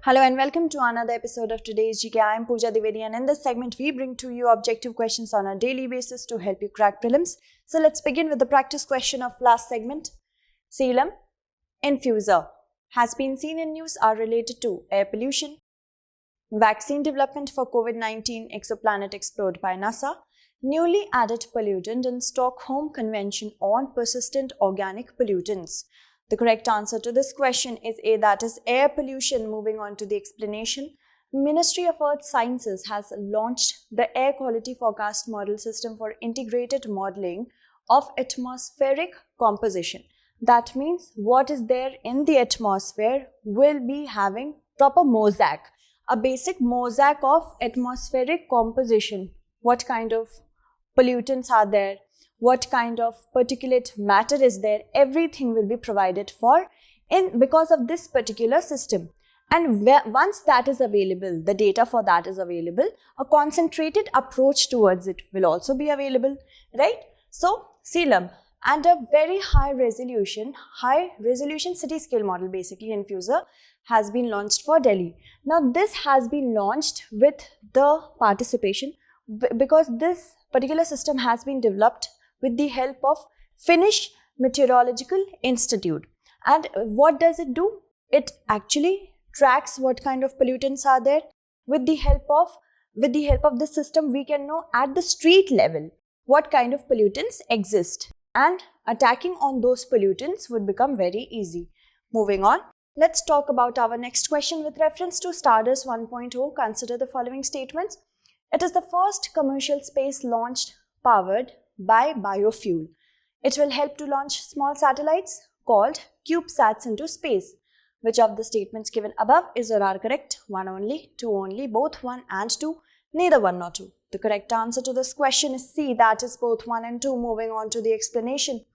Hello and welcome to another episode of today's GK. I am Pooja Dwivedi, and in this segment we bring to you objective questions on a daily basis to help you crack prelims. So let's begin with the practice question of last segment. Coelum infuser has been seen in news are related to air pollution, vaccine development for COVID-19 exoplanet explored by NASA, newly added pollutant in Stockholm Convention on persistent organic pollutants. The correct answer to this question is A, that is air pollution. Moving on to the explanation. Ministry of Earth Sciences has launched the Air Quality Forecast Model System for integrated modeling of atmospheric composition. That means what is there in the atmosphere will be having proper mosaic, a basic mosaic of atmospheric composition. What kind of pollutants are there? What kind of particulate matter is there? Everything will be provided for because of this particular system. And once that is available, the data for that is available, a concentrated approach towards it will also be available, right? So, Coelum and a very high resolution city scale model, basically infuser, has been launched for Delhi. Now, this has been launched with the participation because this particular system has been developed with the help of Finnish Meteorological Institute. And what does it do? It actually tracks what kind of pollutants are there. With the help of this system, we can know at the street level what kind of pollutants exist. And attacking on those pollutants would become very easy. Moving on, let's talk about our next question with reference to Stardust 1.0. Consider the following statements. It is the first commercial space launched powered by biofuel. It will help to launch small satellites called CubeSats into space. Which of the statements given above is or are correct? One only, two only, both one and two, neither one nor two. The correct answer to this question is C, that is both 1 and 2. Moving on to the explanation.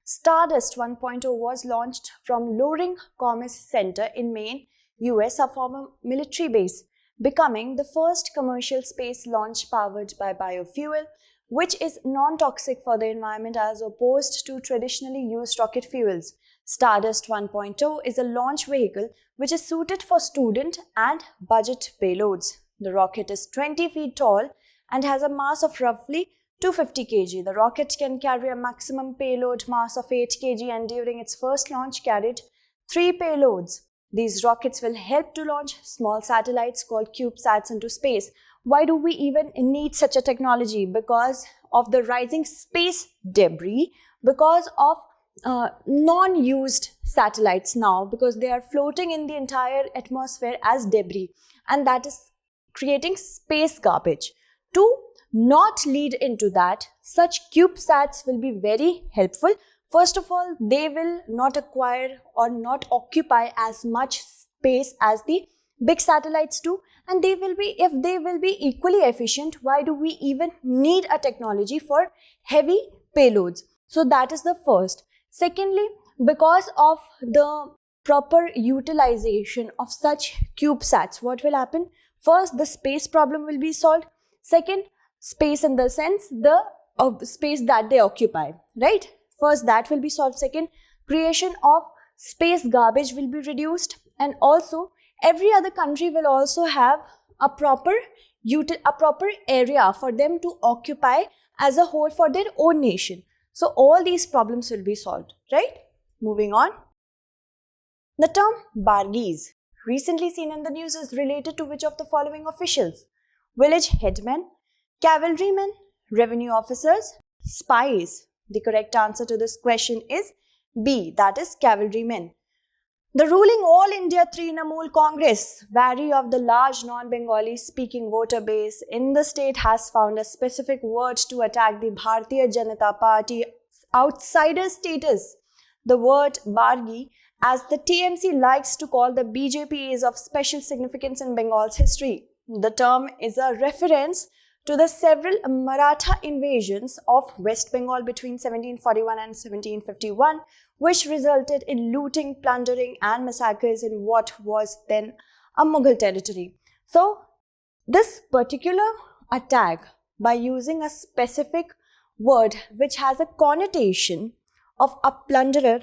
Stardust 1.0 was launched from Loring Commerce Center in Maine, US, a former military base, becoming the first commercial space launch powered by biofuel, which is non-toxic for the environment as opposed to traditionally used rocket fuels. Stardust 1.0 is a launch vehicle which is suited for student and budget payloads. The rocket is 20 feet tall and has a mass of roughly 250 kg. The rocket can carry a maximum payload mass of 8 kg and during its first launch carried 3 payloads. These rockets will help to launch small satellites called CubeSats into space. Why do we even need such a technology? Because of the rising space debris, because of non-used satellites now, because they are floating in the entire atmosphere as debris, and that is creating space garbage. To not lead into that, such CubeSats will be very helpful. First of all, they will not acquire or not occupy as much space as the big satellites do, and if they will be equally efficient, why do we even need a technology for heavy payloads? So that is the first. Secondly, because of the proper utilization of such CubeSats, what will happen? First, the space problem will be solved. Second, space in the sense the space that they occupy, right? First, that will be solved. Second, creation of space garbage will be reduced, and also every other country will also have a proper area for them to occupy as a whole for their own nation. So all these problems will be solved, right? Moving on. The term Bargees, recently seen in the news, is related to which of the following officials? Village headmen, cavalrymen, revenue officers, spies. The correct answer to this question is B, that is cavalrymen. The ruling All India Trinamool Congress, vary of the large non-Bengali speaking voter base in the state, has found a specific word to attack the Bharatiya Janata Party outsider status. The word Bargi, as the TMC likes to call the BJP, is of special significance in Bengal's history. The term is a reference to the several Maratha invasions of West Bengal between 1741 and 1751, which resulted in looting, plundering and massacres in what was then a Mughal territory. So, this particular attack, by using a specific word which has a connotation of a plunderer,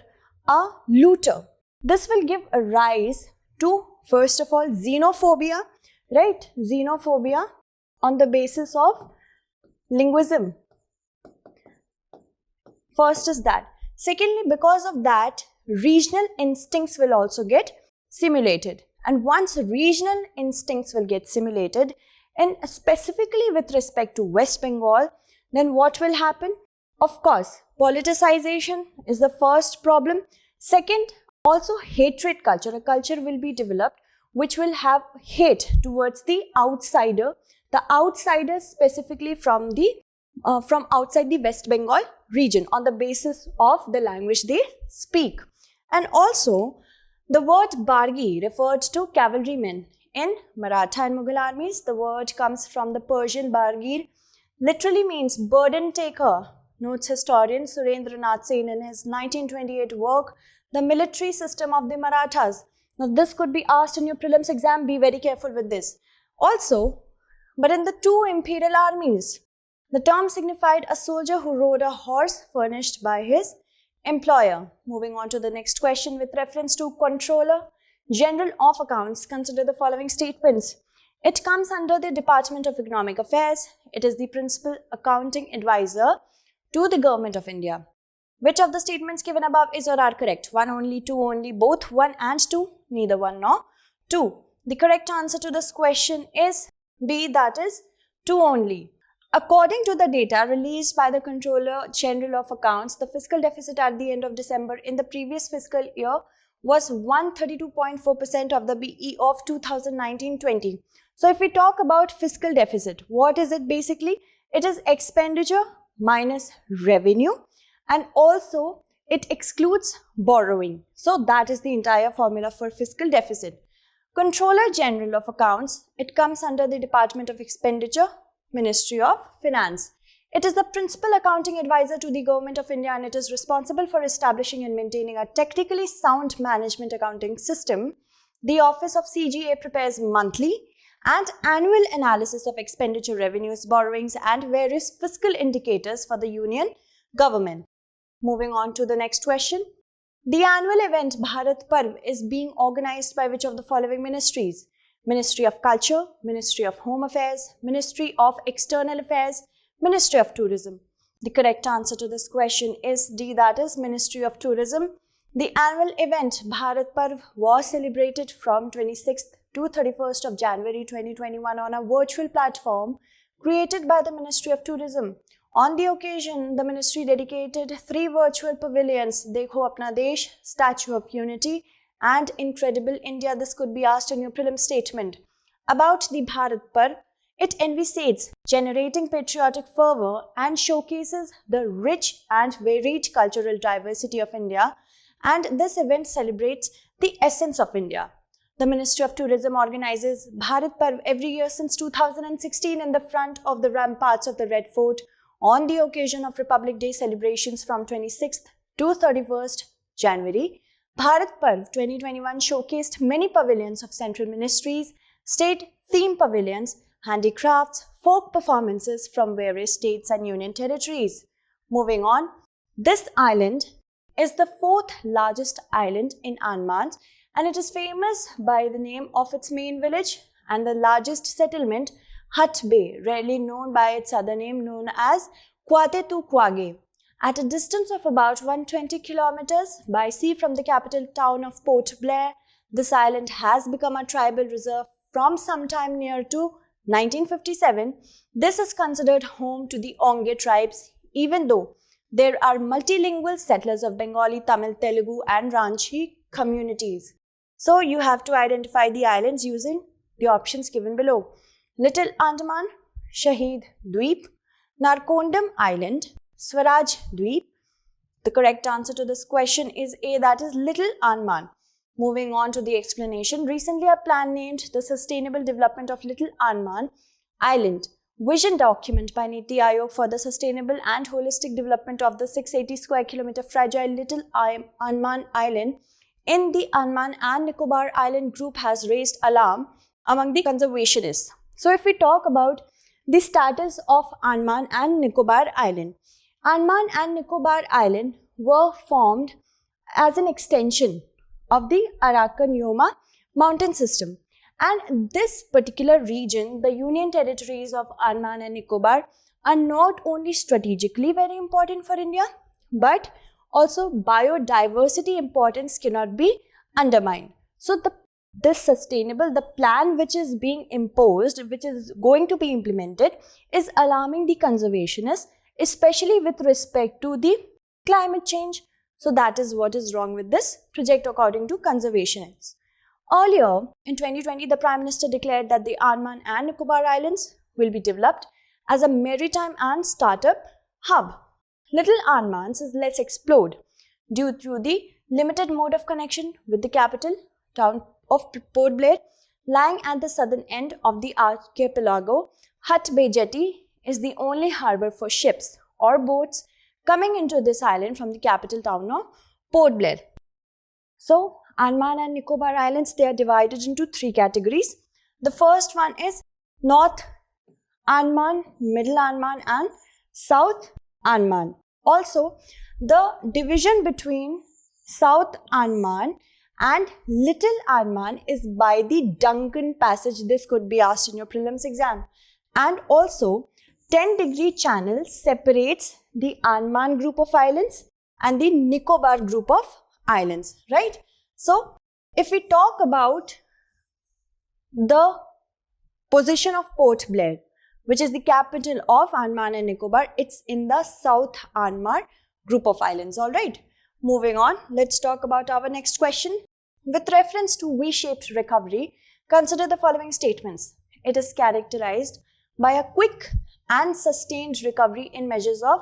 a looter, this will give a rise to First of all, xenophobia, right? Xenophobia on the basis of linguism. First is that. Secondly, because of that, regional instincts will also get simulated. And once regional instincts will get simulated, and specifically with respect to West Bengal, then what will happen? Of course, politicization is the first problem. Second, also hatred culture. A culture will be developed which will have hate towards the outsider. The outsiders specifically from outside the West Bengal region on the basis of the language they speak. And also, the word Bargi referred to cavalrymen in Maratha and Mughal armies. The word comes from the Persian Bargir, literally means burden taker, notes historian Surendra Nath Sen in his 1928 work, The Military System of the Marathas. Now, this could be asked in your prelims exam. Be very careful with this. Also, but in the two imperial armies, the term signified a soldier who rode a horse furnished by his employer. Moving on to the next question with reference to Controller General of Accounts, consider the following statements. It comes under the Department of Economic Affairs. It is the principal accounting advisor to the Government of India. Which of the statements given above is or are correct? One only, two only, both, one and two? Neither one nor two. The correct answer to this question is B, that is two only. According to the data released by the Controller General of Accounts, the fiscal deficit at the end of December in the previous fiscal year was 132.4% of the BE of 2019-20. So if we talk about fiscal deficit, what is it basically? It is expenditure minus revenue, and also it excludes borrowing. So that is the entire formula for fiscal deficit. Controller General of Accounts, it comes under the Department of Expenditure, Ministry of Finance. It is the principal accounting advisor to the Government of India, and it is responsible for establishing and maintaining a technically sound management accounting system. The Office of CGA prepares monthly and annual analysis of expenditure, revenues, borrowings, and various fiscal indicators for the Union government. Moving on to the next question. The annual event Bharat Parv is being organized by which of the following ministries? Ministry of Culture, Ministry of Home Affairs, Ministry of External Affairs, Ministry of Tourism. The correct answer to this question is D, that is Ministry of Tourism. The annual event Bharat Parv was celebrated from 26th to 31st of January 2021 on a virtual platform created by the Ministry of Tourism. On the occasion, the ministry dedicated 3 virtual pavilions, Dekho Apna Desh, Statue of Unity, and Incredible India. This could be asked in your prelim statement. About the Bharat Parv, it envisages generating patriotic fervor and showcases the rich and varied cultural diversity of India, and this event celebrates the essence of India. The Ministry of Tourism organizes Bharat Parv every year since 2016 in the front of the ramparts of the Red Fort on the occasion of Republic Day celebrations from 26th to 31st January. Bharat Parv 2021 showcased many pavilions of central ministries, state theme pavilions, handicrafts, folk performances from various states and union territories. Moving on, this island is the 4th largest island in Andaman, and it is famous by the name of its main village and the largest settlement, Hut Bay, rarely known by its other name known as Kwatetu Kwage. At a distance of about 120 kilometers by sea from the capital town of Port Blair, this island has become a tribal reserve from sometime near to 1957. This is considered home to the Onge tribes, even though there are multilingual settlers of Bengali, Tamil, Telugu and Ranchi communities. So you have to identify the islands using the options given below. Little Andaman, Shahid Dweep, Narkondam Island, Swaraj Dweep. The correct answer to this question is A, that is Little Andaman. Moving on to the explanation. Recently, a plan named the Sustainable Development of Little Andaman Island Vision Document by Niti Aayog for the Sustainable and Holistic Development of the 680 square kilometer fragile Little Andaman Island in the Andaman and Nicobar Island group has raised alarm among the conservationists. So if we talk about the status of Andaman and Nicobar Island, Andaman and Nicobar Island were formed as an extension of the Arakan Yoma mountain system. And this particular region, the Union Territories of Andaman and Nicobar, are not only strategically very important for India, but also biodiversity importance cannot be undermined. So the plan which is being imposed, which is going to be implemented, is alarming the conservationists, especially with respect to the climate change. So that is what is wrong with this project according to conservationists. Earlier in 2020, the Prime Minister declared that the Andaman and Nicobar Islands will be developed as a maritime and startup hub. Little Andaman is less explored due to the limited mode of connection with the capital town of Port Blair. Lying at the southern end of the archipelago, Hut Bay Jetty is the only harbour for ships or boats coming into this island from the capital town of Port Blair. So, Andaman and Nicobar Islands, they are divided into three categories. The first one is North Andaman, Middle Andaman and South Andaman. Also, the division between South Andaman and Little Andaman is by the Duncan Passage. This could be asked in your prelims exam. And also, 10-degree channel separates the Andaman group of islands and the Nicobar group of islands, right? So, if we talk about the position of Port Blair, which is the capital of Andaman and Nicobar, it's in the South Andaman group of islands, alright? Moving on, let's talk about our next question. With reference to V-shaped recovery, consider the following statements. It is characterized by a quick and sustained recovery in measures of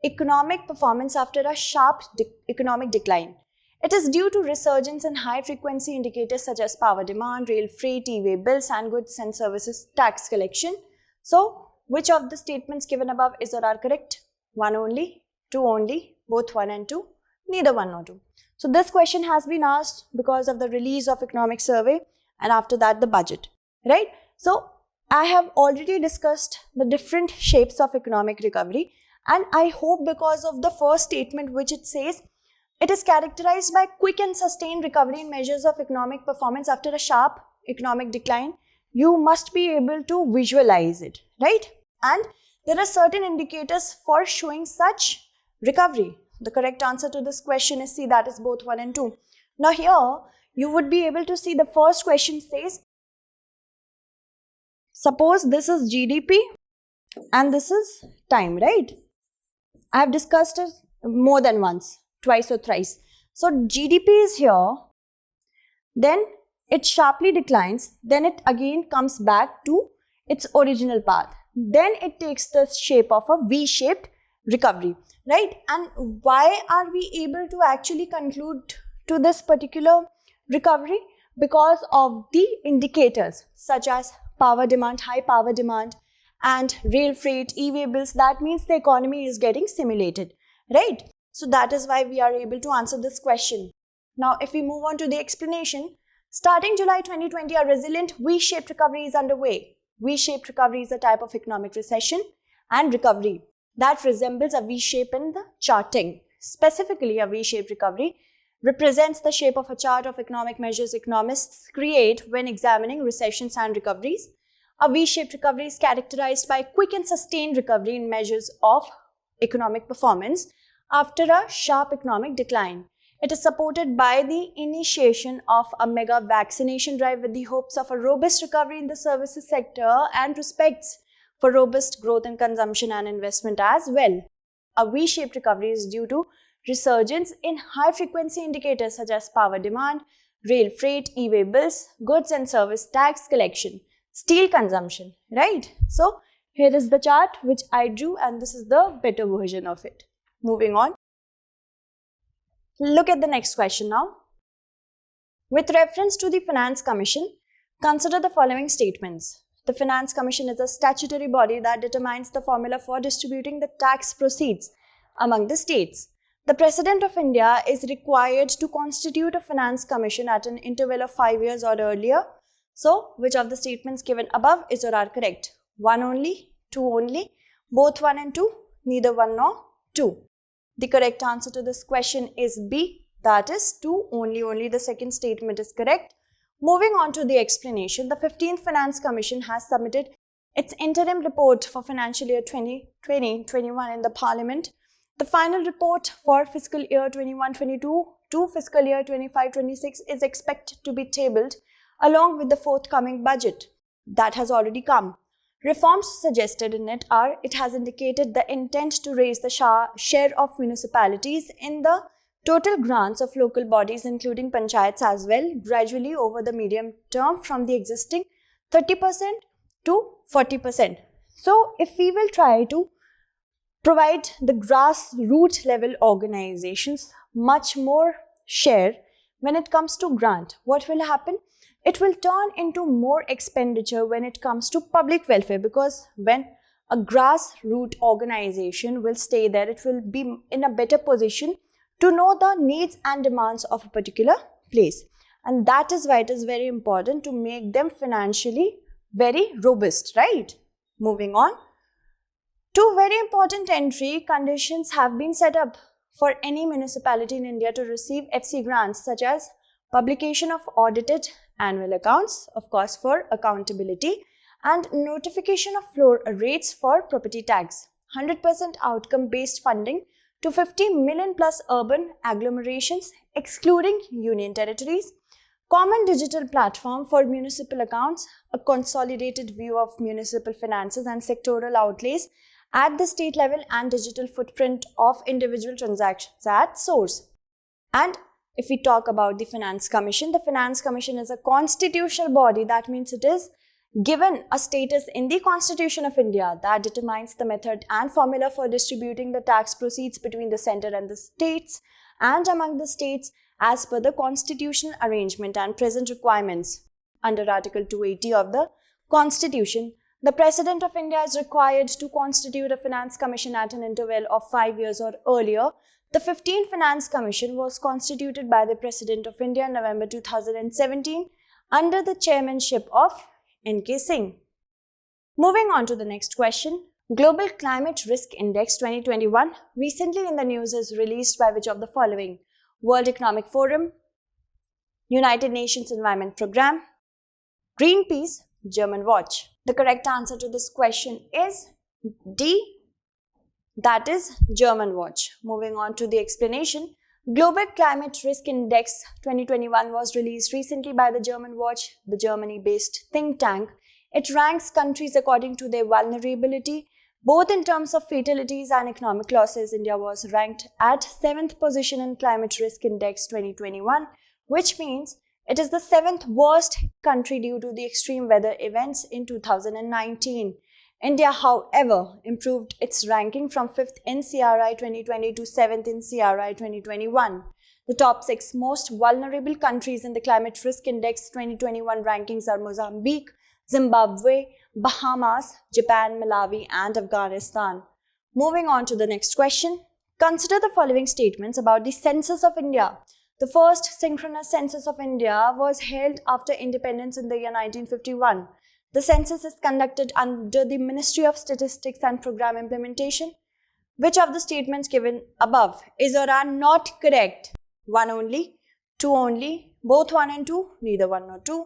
economic performance after a sharp economic decline. It is due to resurgence in high-frequency indicators such as power demand, rail freight, e-way bills, and goods and services tax collection. So, which of the statements given above is or are correct? One only, two only, both 1 and 2, neither 1 nor 2. So, this question has been asked because of the release of economic survey and after that the budget, right? So, I have already discussed the different shapes of economic recovery, and I hope because of the first statement which it says, it is characterized by quick and sustained recovery in measures of economic performance after a sharp economic decline, you must be able to visualize it, right? And there are certain indicators for showing such recovery. The correct answer to this question is C, that is both 1 and 2. Now here, you would be able to see the first question says, suppose this is GDP and this is time, right? I have discussed it more than once, twice or thrice. So GDP is here, then it sharply declines, then it again comes back to its original path. Then it takes the shape of a V-shaped recovery, right? And why are we able to actually conclude to this particular recovery? Because of the indicators such as power demand, high power demand, and rail freight, e-way bills. That means the economy is getting stimulated, right? So that is why we are able to answer this question. Now, if we move on to the explanation, starting July 2020, a resilient V-shaped recovery is underway. V-shaped recovery is a type of economic recession and recovery that resembles a V-shape in the charting. Specifically, a V-shaped recovery represents the shape of a chart of economic measures economists create when examining recessions and recoveries. A V-shaped recovery is characterized by quick and sustained recovery in measures of economic performance after a sharp economic decline. It is supported by the initiation of a mega vaccination drive with the hopes of a robust recovery in the services sector and prospects for robust growth in consumption and investment as well. A V-shaped recovery is due to resurgence in high-frequency indicators such as power demand, rail freight, e-way bills, goods and service tax collection, steel consumption, right? So, here is the chart which I drew and this is the better version of it. Moving on. Look at the next question now. With reference to the Finance Commission, consider the following statements. The Finance Commission is a statutory body that determines the formula for distributing the tax proceeds among the states. The President of India is required to constitute a Finance Commission at an interval of 5 years or earlier. So, which of the statements given above is or are correct? 1 only, 2 only, both 1 and 2, neither 1 nor 2. The correct answer to this question is B, that is 2 only. Only the second statement is correct. Moving on to the explanation, the 15th Finance Commission has submitted its interim report for financial year 2020-21 in the Parliament. The final report for fiscal year 21-22 to fiscal year 25-26 is expected to be tabled along with the forthcoming budget that has already come. Reforms suggested in it are, it has indicated the intent to raise the share of municipalities in the total grants of local bodies, including panchayats as well, gradually over the medium term from the existing 30% to 40%. So, if we will try to provide the grassroots level organizations much more share when it comes to grant, what will happen? It will turn into more expenditure when it comes to public welfare, because when a grassroots organization will stay there, it will be in a better position to know the needs and demands of a particular place. And that is why it is very important to make them financially very robust, right? Moving on. Two very important entry conditions have been set up for any municipality in India to receive FC grants, such as publication of audited annual accounts, of course for accountability, and notification of floor rates for property tax, 100% outcome-based funding to 50 million plus urban agglomerations, excluding union territories, common digital platform for municipal accounts, a consolidated view of municipal finances and sectoral outlays at the state level, and digital footprint of individual transactions at source. And if we talk about the Finance Commission is a constitutional body. That means it is given a status in the Constitution of India that determines the method and formula for distributing the tax proceeds between the center and the states and among the states as per the constitutional arrangement and present requirements. Under Article 280 of the Constitution, the President of India is required to constitute a Finance Commission at an interval of 5 years or earlier. The 15th Finance Commission was constituted by the President of India in November 2017 under the chairmanship of N.K. Singh. Moving on to the next question. Global Climate Risk Index 2021 recently in the news is released by which of the following? World Economic Forum, United Nations Environment Programme, Greenpeace, German Watch. The correct answer to this question is D, that is German Watch. Moving on to the explanation. Global Climate Risk Index 2021 was released recently by the German Watch, the Germany-based think tank. It ranks countries according to their vulnerability, both in terms of fatalities and economic losses. India was ranked at 7th position in Climate Risk Index 2021, which means it is the 7th worst country due to the extreme weather events in 2019. India, however, improved its ranking from 5th in CRI 2020 to 7th in CRI 2021. The top 6 most vulnerable countries in the Climate Risk Index 2021 rankings are Mozambique, Zimbabwe, Bahamas, Japan, Malawi, and Afghanistan. Moving on to the next question. Consider the following statements about the census of India. The first synchronous census of India was held after independence in the year 1951. The census is conducted under the Ministry of Statistics and Program Implementation. Which of the statements given above is or are not correct? 1 only, 2 only, both 1 and 2, neither 1 nor 2.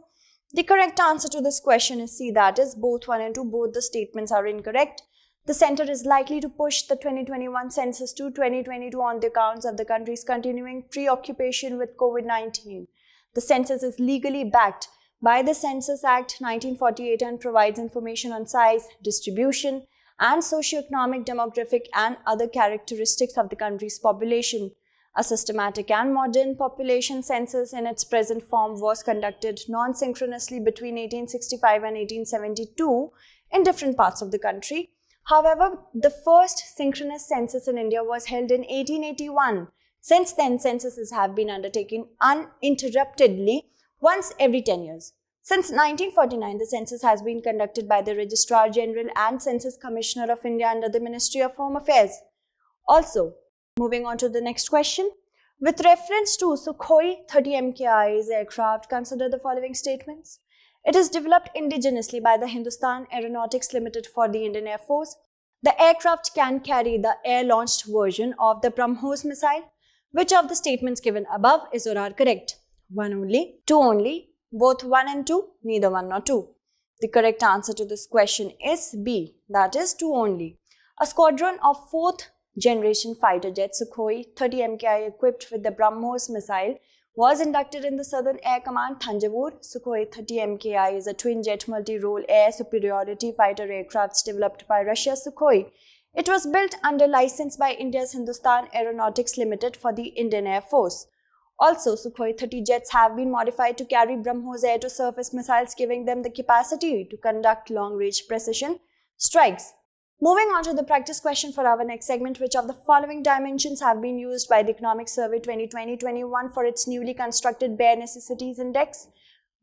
The correct answer to this question is C, that is both 1 and 2. Both the statements are incorrect. The center is likely to push the 2021 census to 2022 on the accounts of the country's continuing preoccupation with COVID-19. The census is legally backed by the Census Act 1948 and provides information on size, distribution, and socio-economic, demographic, and other characteristics of the country's population. A systematic and modern population census in its present form was conducted non-synchronously between 1865 and 1872 in different parts of the country. However, the first synchronous census in India was held in 1881. Since then, censuses have been undertaken uninterruptedly once every 10 years. Since 1949, the census has been conducted by the Registrar General and Census Commissioner of India under the Ministry of Home Affairs. Also, moving on to the next question. With reference to Sukhoi 30 MKI's aircraft, consider the following statements. It is developed indigenously by the Hindustan Aeronautics Limited for the Indian Air Force. The aircraft can carry the air-launched version of the BrahMos missile. Which of the statements given above is or are correct? 1 only, 2 only, Both 1 and 2, neither 1 nor 2. The correct answer to this question is B, that is 2 only. A squadron of 4th generation fighter jet Sukhoi 30 MKI equipped with the BrahMos missile was inducted in the Southern Air Command Thanjavur. Sukhoi 30 MKI is a twin-jet multi-role air superiority fighter aircraft developed by Russia's Sukhoi. It was built under license by India's Hindustan Aeronautics Limited for the Indian Air Force. Also, Sukhoi 30 jets have been modified to carry BrahMos air-to-surface missiles, giving them the capacity to conduct long-range precision strikes. Moving on to the practice question for our next segment, which of the following dimensions have been used by the Economic Survey 2020-21 for its newly constructed Bare Necessities Index?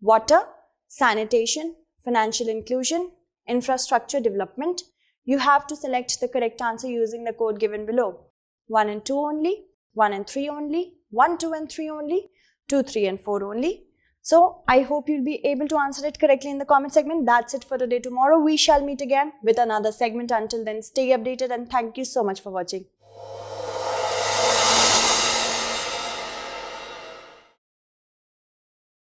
Water, sanitation, financial inclusion, infrastructure development. You have to select the correct answer using the code given below. 1 and 2 only, 1 and 3 only, 1, 2 and 3 only, 2, 3 and 4 only. So, I hope you'll be able to answer it correctly in the comment segment. That's it for today. Tomorrow we shall meet again with another segment. Until then, stay updated and thank you so much for watching.